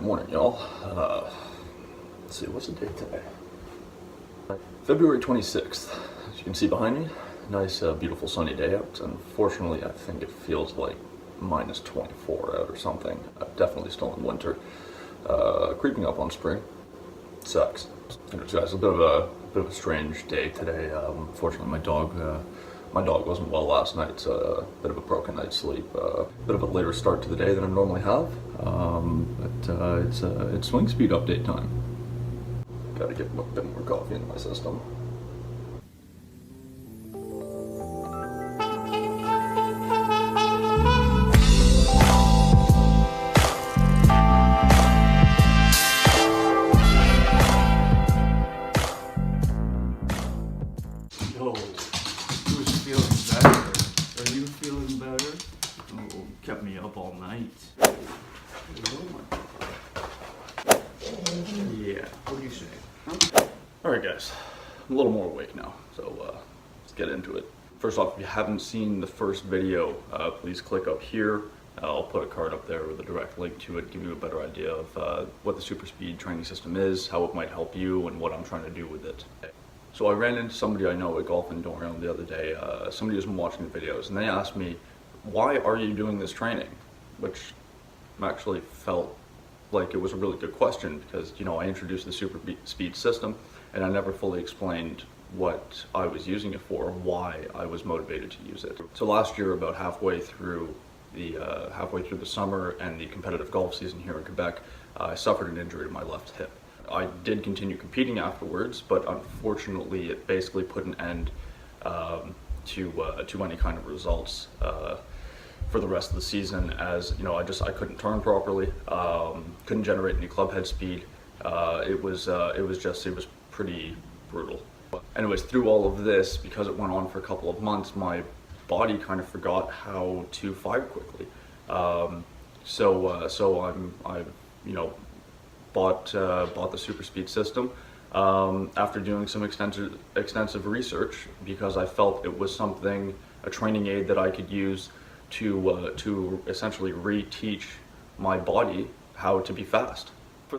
morning, y'all. Let's see, what's the date today? February 26th. As you can see behind me, nice, beautiful sunny day out. Unfortunately, I think it feels like minus 24 out or something. Definitely still in winter. Creeping up on spring. Sucks. Anyways, guys, a bit of a strange day today. Unfortunately, my dog wasn't well last night. It's a bit of a broken night's sleep. Bit of a later start to the day than I normally have. But it's swing speed update time. Gotta get a bit more coffee into my system. Yo, who's feeling better? Are you feeling better? Oh, kept me up all night. Yeah, what do you say? Huh? Alright guys, I'm a little more awake now, so let's get into it. First off, if you haven't seen the first video, please click up here. I'll put a card up there with a direct link to it, give you a better idea of what the SuperSpeed training system is, how it might help you, and what I'm trying to do with it. So I ran into somebody I know at Golf and Dorian the other day, somebody who's been watching the videos, and they asked me, why are you doing this training? Which actually felt like it was a really good question because, you know, I introduced the SuperSpeed system and I never fully explained what I was using it for, why I was motivated to use it. So last year, about halfway through the summer and the competitive golf season here in Quebec, I suffered an injury to my left hip. I did continue competing afterwards, but unfortunately it basically put an end to any kind of results for the rest of the season, as you know, I couldn't turn properly, couldn't generate any club head speed. It was pretty brutal. Anyways, through all of this, because it went on for a couple of months, my body kind of forgot how to fire quickly. So I bought the SuperSpeed system after doing some extensive research, because I felt it was something, a training aid that I could use to essentially reteach my body how to be fast.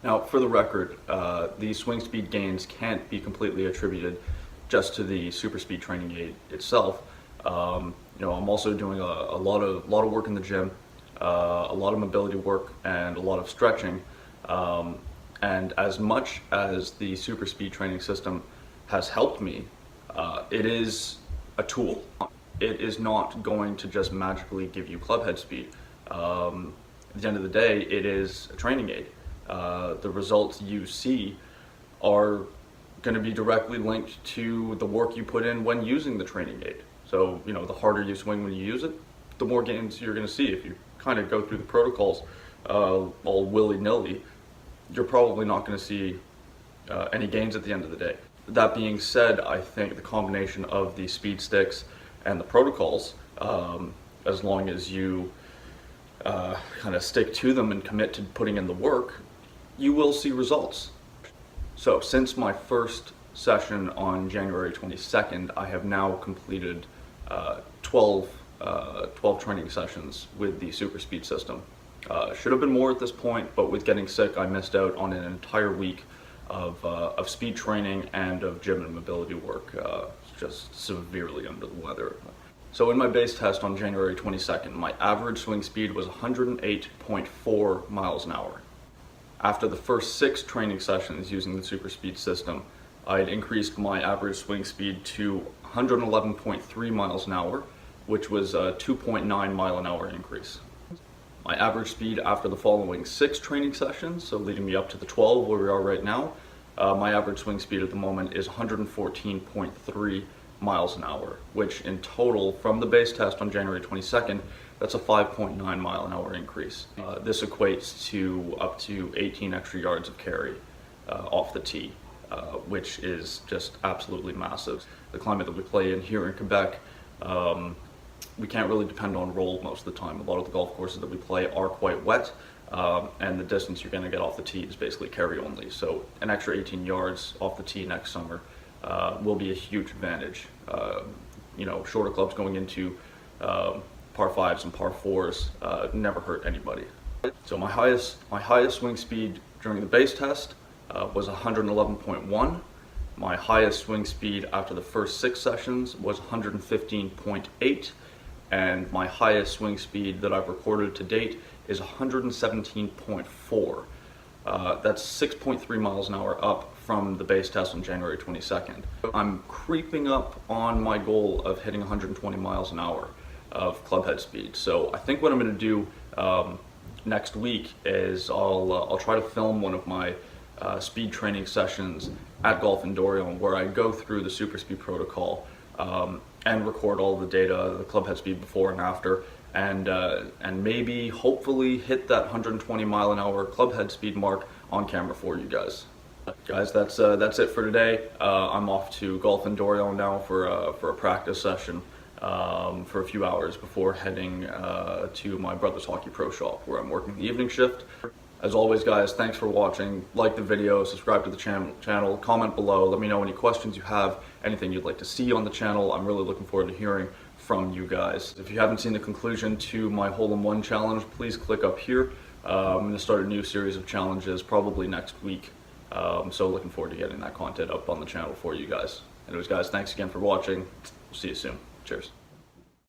Now, for the record, the swing speed gains can't be completely attributed just to the SuperSpeed training aid itself. I'm also doing a lot of work in the gym, a lot of mobility work, and a lot of stretching. And as much as the SuperSpeed training system has helped me, it is a tool. It is not going to just magically give you club head speed. At the end of the day, it is a training aid. The results you see are going to be directly linked to the work you put in when using the training aid. So, you know, the harder you swing when you use it, the more gains you're going to see. If you kind of go through the protocols all willy-nilly, you're probably not going to see any gains at the end of the day. That being said, I think the combination of the speed sticks and the protocols, as long as you kind of stick to them and commit to putting in the work, you will see results. So since my first session on January 22nd, I have now completed 12 training sessions with the SuperSpeed system. Should have been more at this point, but with getting sick, I missed out on an entire week of speed training and of gym and mobility work. Just severely under the weather. So in my base test on January 22nd, my average swing speed was 108.4 miles an hour. After the first 6 training sessions using the SuperSpeed system, I had increased my average swing speed to 111.3 miles an hour, which was a 2.9 mile an hour increase. My average speed after the following 6 training sessions, so leading me up to the 12 where we are right now, my average swing speed at the moment is 114.3 miles an hour, which in total, from the base test on January 22nd, that's a 5.9 mile an hour increase. This equates to up to 18 extra yards of carry off the tee, which is just absolutely massive. The climate that we play in here in Quebec, we can't really depend on roll most of the time. A lot of the golf courses that we play are quite wet, and the distance you're going to get off the tee is basically carry only. So an extra 18 yards off the tee next summer will be a huge advantage. Shorter clubs going into par 5s and par 4s never hurt anybody. So my highest swing speed during the base test was 111.1. My highest swing speed after the first 6 sessions was 115.8, and my highest swing speed that I've recorded to date is 117.4. That's 6.3 miles an hour up from the base test on January 22nd. I'm creeping up on my goal of hitting 120 miles an hour of club head speed. So I think what I'm going to do next week is I'll try to film one of my speed training sessions at Golf in Dorion, where I go through the SuperSpeed protocol and record all the data, the club head speed before and after, and maybe hopefully hit that 120 mile an hour club head speed mark on camera for you guys. Guys, that's it for today. I'm off to Golf in Dorion now for a practice session for a few hours before heading to my brother's hockey pro shop, where I'm working the evening shift. As always, guys, thanks for watching. Like the video, subscribe to the channel, comment below, let me know any questions you have, anything you'd like to see on the channel. I'm really looking forward to hearing from you guys. If you haven't seen the conclusion to my hole-in-one challenge, please click up here. I'm going to start a new series of challenges probably next week. So looking forward to getting that content up on the channel for you guys. Anyways, guys, thanks again for watching. We'll see you soon. Cheers.